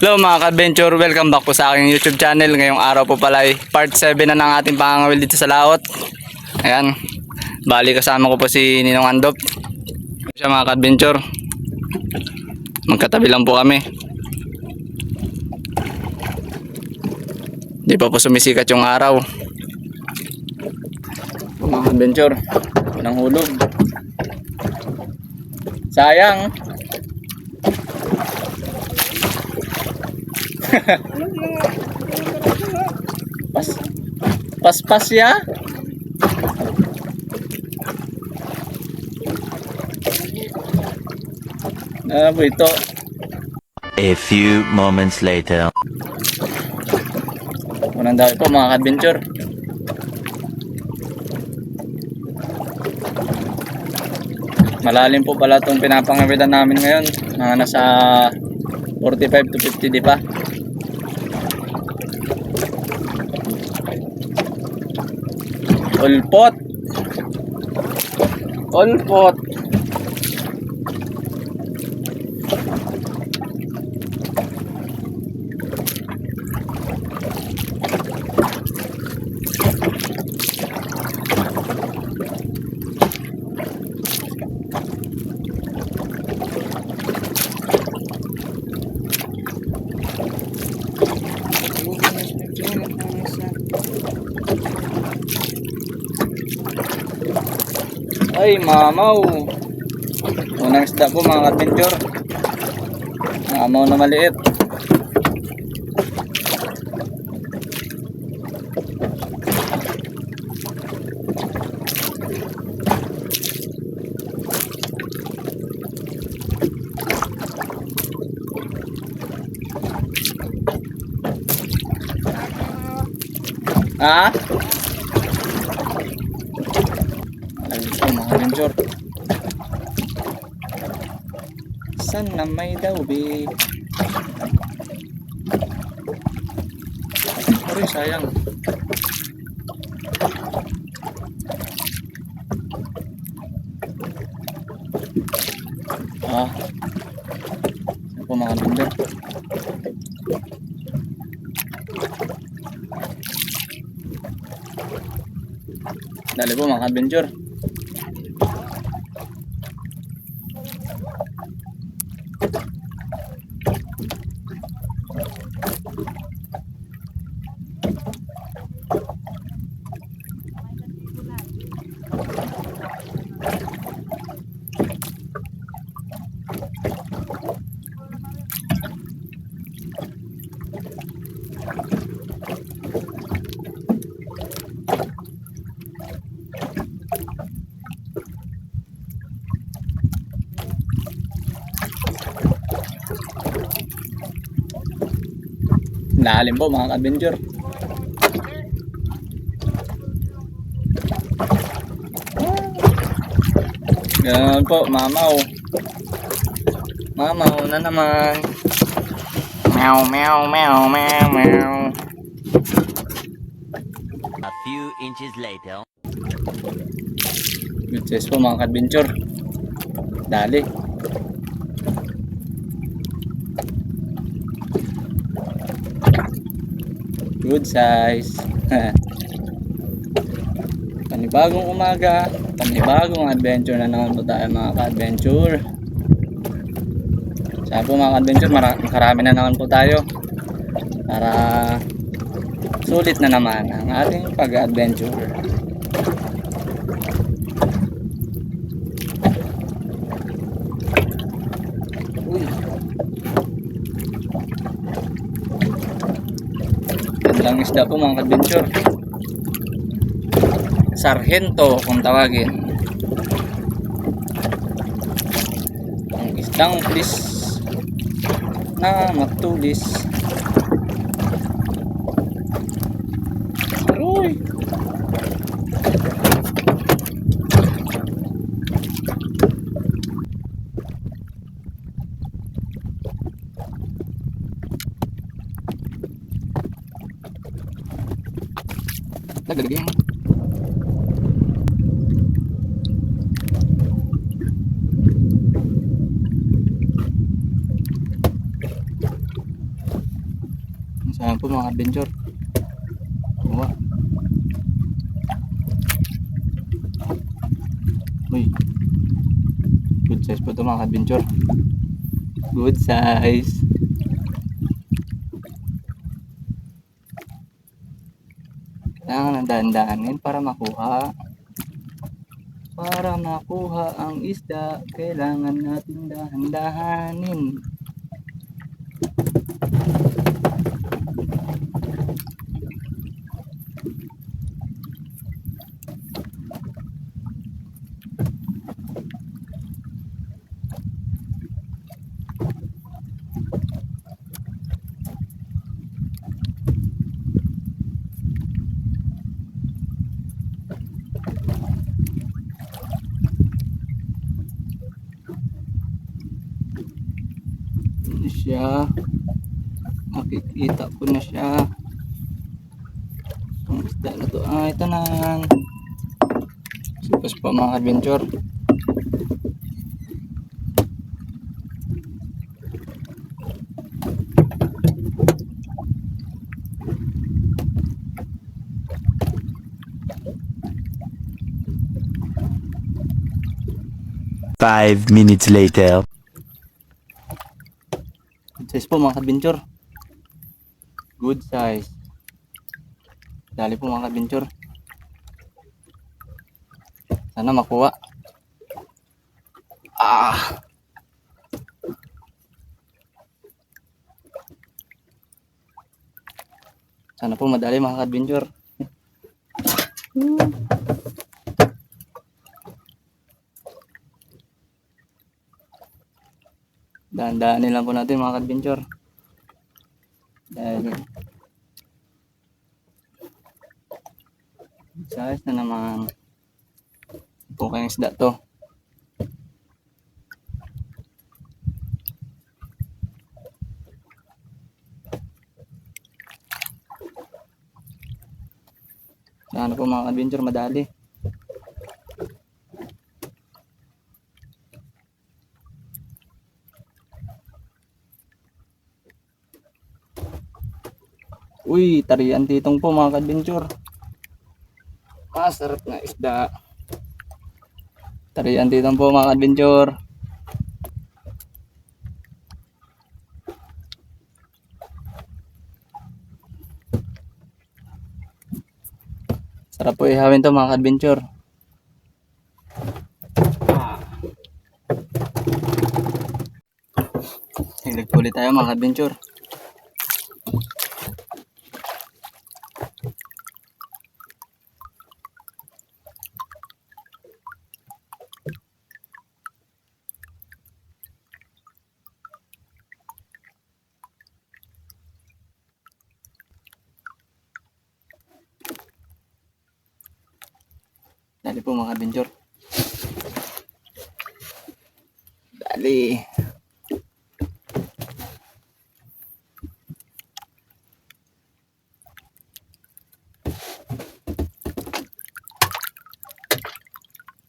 Hello mga ka-adventure, welcome back po sa aking YouTube channel. Ngayong araw po pala ay part 7 na ng ating pangangawil dito sa laot. Ayan, bali kasama ko po si Ninong Andop. Siya mga ka-adventure, magkatabi lang po kami. Di pa po sumisikat yung araw. Mga ka-adventure, walang hulog. Sayang. Pas ya. Ano po ito? A few moments later. Unang dami po mga ka-adventure. Malalim po pala itong pinapangawitan namin ngayon. Mga nasa 45 to 50 di pa. Ulpot. Ulpot. Ay, mamaw. Unang isda po mga adventure. Mamaw na maliit. Ha? Adventure. Sana may dawbi. Aray, sayang. Saan po mga adventure? Dali po mga adventure. Lalim po mga ka-adventure. Ganun po, mamaw. Mamaw na naman. Meow, meow, meow, meow, meow. A few inches later. Good size po mga ka-adventure. Dali. Good size. Panibagong umaga, panibagong adventure na naman po tayo mga ka-adventure. Sana po mga ka-adventure, makarami na naman po tayo para sulit na naman ang ating pag-adventure. Uy, gandang isda po mga ka-adventure. Sargento kung tawagin. Ang isdang pulis na matulis. Aroy! Naglalagyan. po mga adventure. Kuha. Uy. Good size po ito mga adventure. Good size. Kailangan ng dahan-dahanin para makuha. Para makuha ang isda, kailangan natin dahan-dahanin. Ito siya. Makikita ko na siya. Ang isda na to. Ito na. Supos pa mga adventure. Five minutes later. Good size po mga adventure. Good size. Dali po mga adventure. Sana makuha. Sana po madali mga adventure. Dahan-dahanin lang po natin mga adventure. Dahil size na naman po kayong isda to. Sana po mga adventure madali. Uy, tarian titong po mga adventure. Masarap na isda. Tarian titong po mga adventure. Sarap po ihawin to mga adventure. Hilig po ulit tayo mga adventure. Dali po mga adventure. Dali.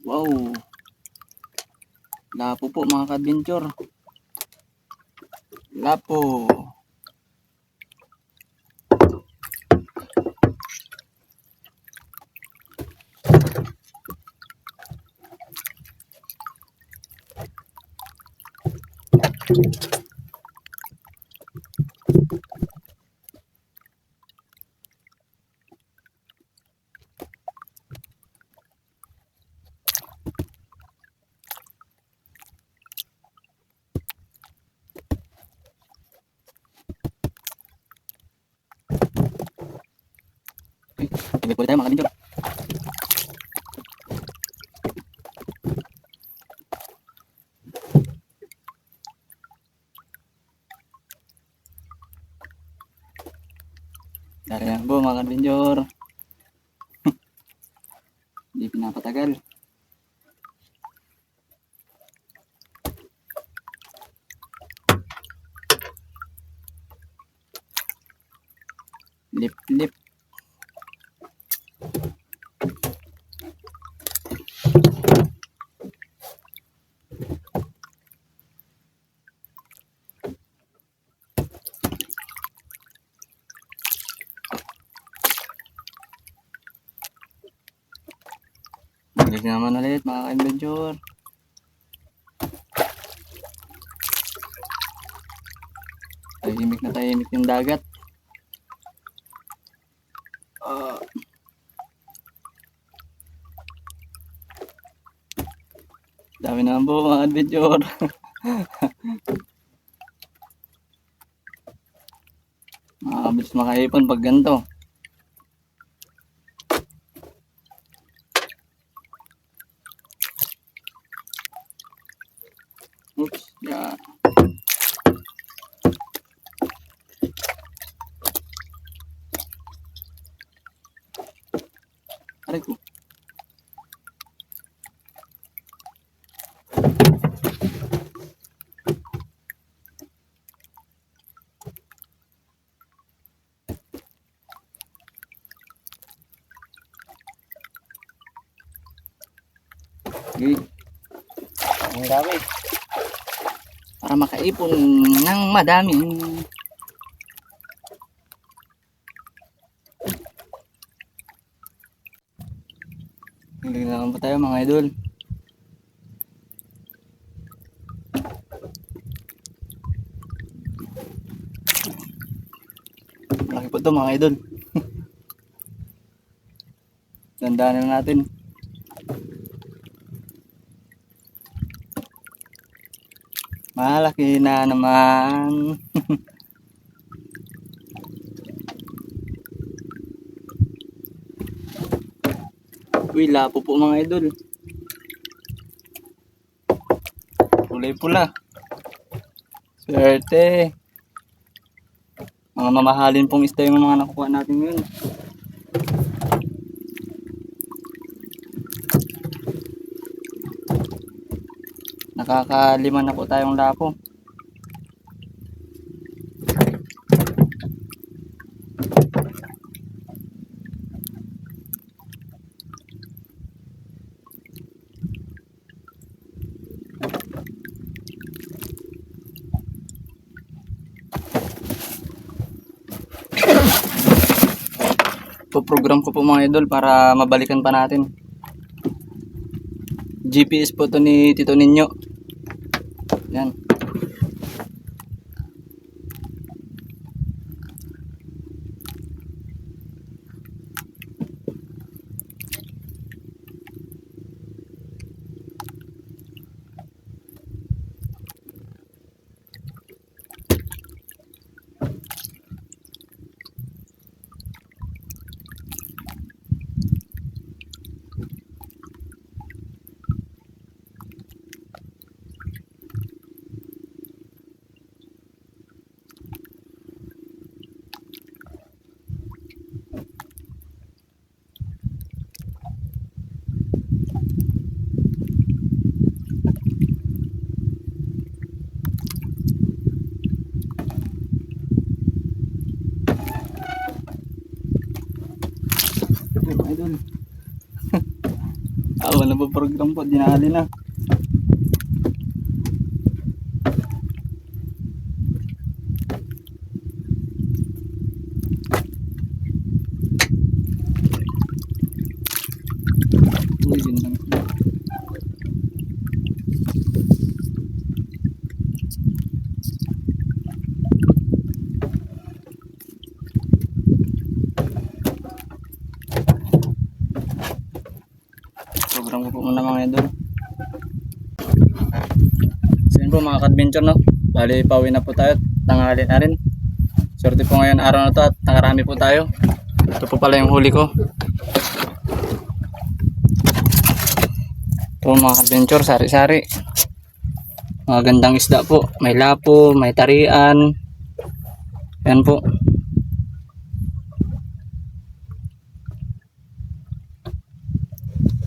Wow. Lapo po mga adventure. Lapo. Hilig po ulit tayo mga adventure. Dali lang po mga adventure. Hindi pinapatagal. Lip lip. Balik naman ulit mga ka-adventure. Tahimik na tahimik yung dagat. Dami naman po mga adventure. Makakabilis makaipon pag ganito. Oops, yeah. Aray ko. Okay. Ang dami. Para makaipon ng madami. Hindi naman pa tayo mga idol. Malaki po ito mga idol. Gandaan na natin. Malaki na naman. Uy, lapo po mga idol. Kulay pula. Swerte. Mga mamahalin pong isda yung mga nakukuha natin ngayon. Nakakalima na po tayong lapo. Program ko po mga idol para mabalikan pa natin. GPS po to ni Tito Ninyo. Yan. Idol. Wala ba program po, dinali na. Uy, gandang. Program ko po muna mga idol. So yun po mga ka-adventure, no? Bali pauwi na po tayo. Tanghali na rin. Swerte po ngayon araw na to at nakarami po tayo. Ito po pala yung huli ko. Ito mga ka-adventure, sari-sari. Mga gandang isda po. May lapo, may tarian. Yan po.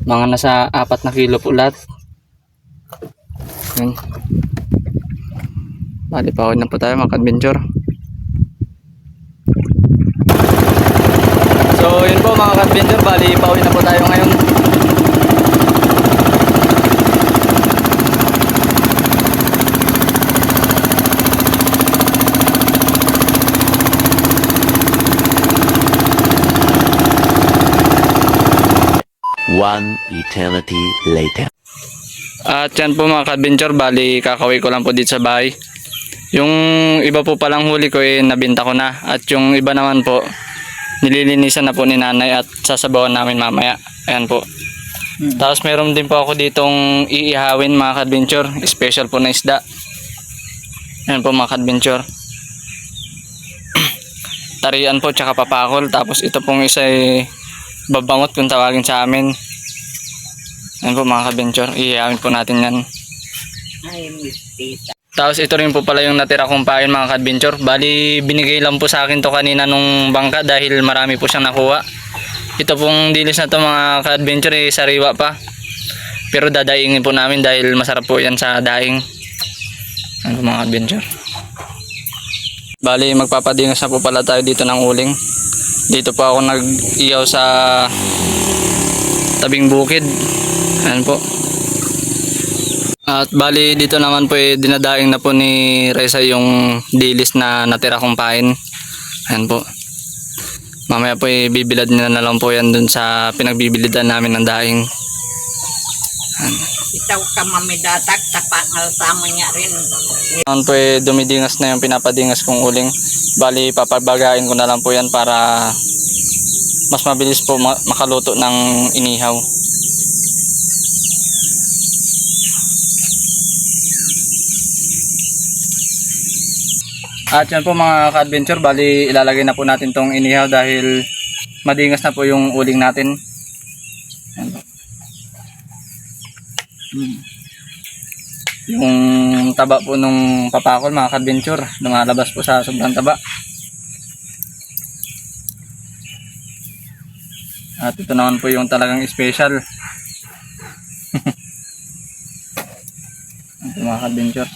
Mga nasa 4 na kilo po lahat. Yun. Bali pauwi na po tayo mga ka-adventure. So yun po mga ka-adventure, bali pauwi na po tayo ngayon. One eternity later. At yan po mga ka-adventure, bali kakaway ko lang po dito sa bahay. Yung iba po palang huli ko nabinta ko na. At yung iba naman po, nililinisan na po ni nanay at sasabawan namin mamaya. Ayan po. Tapos meron din po ako ditong iihawin mga ka-adventure. Special po na isda. Ayan po mga ka-adventure. Tarian po tsaka papakol. Tapos ito pong isa babangot kung tawagin sa amin. Ayan po mga ka-adventure. Iihawin po natin yan. Tapos ito rin po pala yung natira kong pain mga ka-adventure. Bali binigay lang po sa akin to kanina nung bangka dahil marami po siyang nakuha. Ito pong dilis na to mga ka-adventure sariwa pa. Pero dadaingin po namin dahil masarap po yan sa daing. Ano po mga ka-adventure. Bali magpapadingas na po pala tayo dito ng uling. Dito po ako nag-iyaw sa tabing bukid. Ayan po. At bali dito naman po dinadaing na po ni Reza yung dilis na natira kong pain. Ayan po. Mamaya po bibilad na lang po yan dun sa pinagbibilidan namin ng daing. Ayan. Itaw ka mamidatak, tapangal sa amin niya rin. Naman po dumidingas na yung pinapadingas kong uling. Bali papabagain ko na lang po yan para mas mabilis po makaluto ng inihaw. At yan po mga ka-adventure, bali ilalagay na po natin tong inihaw dahil madingas na po yung uling natin. Yan po. Yung taba po nung papakol mga ka-adventure, lumalabas po sa sobrang taba. At ito naman po yung talagang special. Ito mga ka-adventure.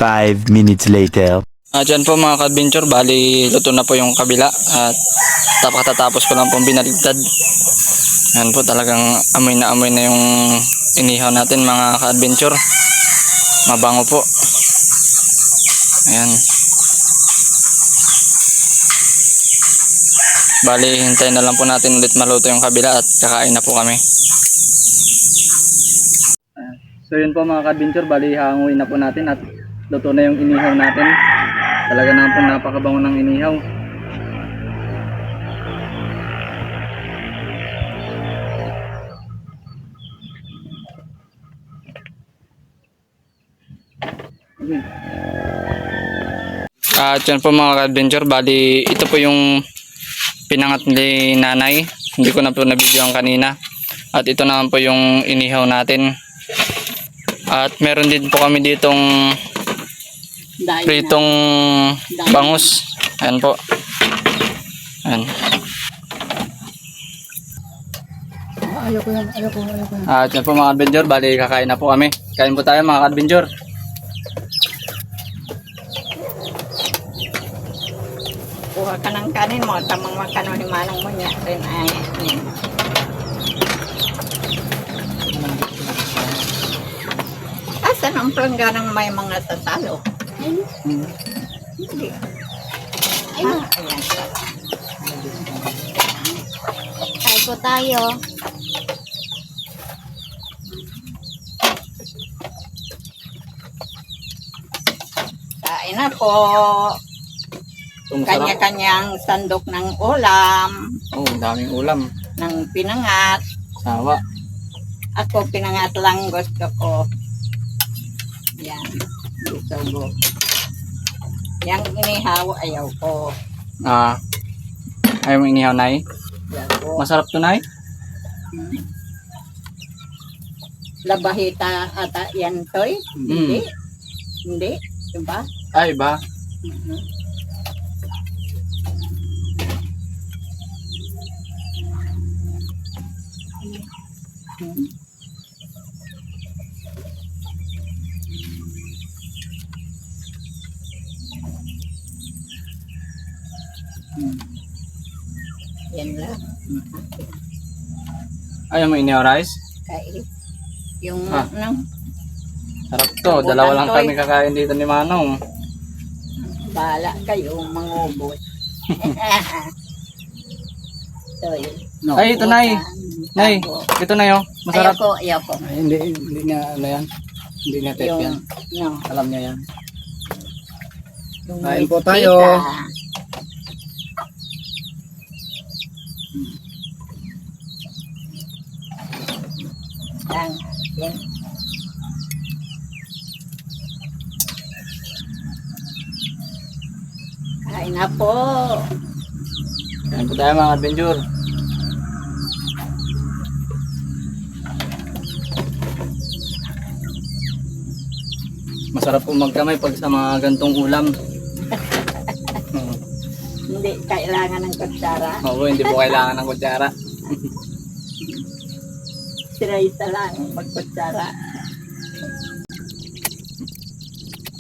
5 minutes later. At yan po mga ka-adventure, bali luto na po yung kabila at katatapos ko lang pong binaligtad. Yan po talagang amoy na yung inihaw natin mga ka-adventure. Mabango po. Ayan. Bali hintayin na lang po natin ulit maluto yung kabila at kakain na po kami. So yun po mga ka-adventure, bali hanguin na po natin at luto na yung inihaw natin. Talaga naman po napakabango ng inihaw. At yan po mga ka-adventure, bali ito po yung pinangat ni nanay. Hindi ko na po nabidyoan kanina. At ito naman po yung inihaw natin. At meron din po kami ditong pritong bangus. Ayan po. Ayan. Ayoko yan. At yan po mga adventure, bali kakain na po kami. Kain po tayo mga adventure. Kuha ka ng kanin mo, tamang makano ni manang mo niya rin ay. Asan ang plangganang may mga tatalo? Hindi. Ayan. Kain po tayo. Kain na po. Kanya-kanyang sandok ng ulam, Oh, daming ulam. ng pinangat. Sawa. Ako pinangat lang gusto ko. Yan. Gusto ko. Yang inihaw ayaw ko. Ayaw mo inihaw, Nay? Ayaw ko. Masarap to, Nay? Labahita ata yan toy? Hindi. Hindi. Diba? Ay, ba? Yan lang. Ayaw mo inihaw rice? Kaya yung Ah. ano, Sarap to. Dalawa lang kami kakain dito ni Manong. bahala kayo mangubos. Ito yun. No. Ay, ito Nay. Nay, ito na yun. Masarap. Ayoko. Ay, hindi niya ano yan. Hindi niya tape yan. No. Alam niya yan. Yung Kain po may tayo. pita. Yan. Yan. Kain na po. Kain po tayo mga adventure. Masarap po magkamay pag sa mga gantong ulam. Hindi kailangan ng kutsara. Oo, hindi po kailangan ng kutsara. Sira-isa lang magkutsara.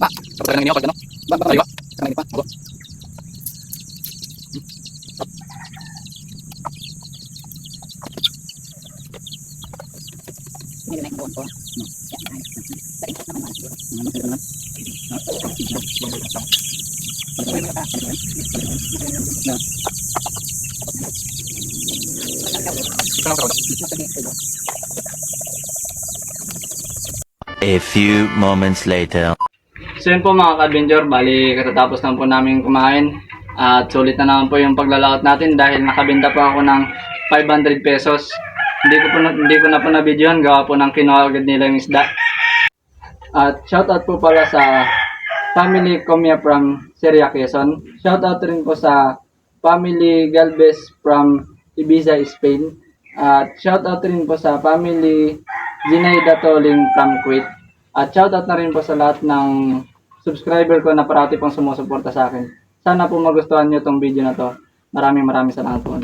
Pa, tapos ka nang pag ano? Aywa, kanang pa. Abo. Hindi na po. A few moments later. So yun po mga ka-adventure, bali katatapos lang po namin kumain at sulit na naman po yung paglalakot natin dahil nakabenta po ako ng 500 pesos. Hindi ko na po na-videohan, gawa po ng kinuha agad nila yung isda. At shoutout po pala sa family Comia from Seria, Quezon. Shoutout rin po sa family Galvez from Ibiza, Spain. At shoutout rin po sa family Zinaida Toling from Kuwait. At shoutout na rin po sa lahat ng subscriber ko na parati pong sumusuporta sa akin. Sana po magustuhan nyo tong video na to. Maraming salamat po.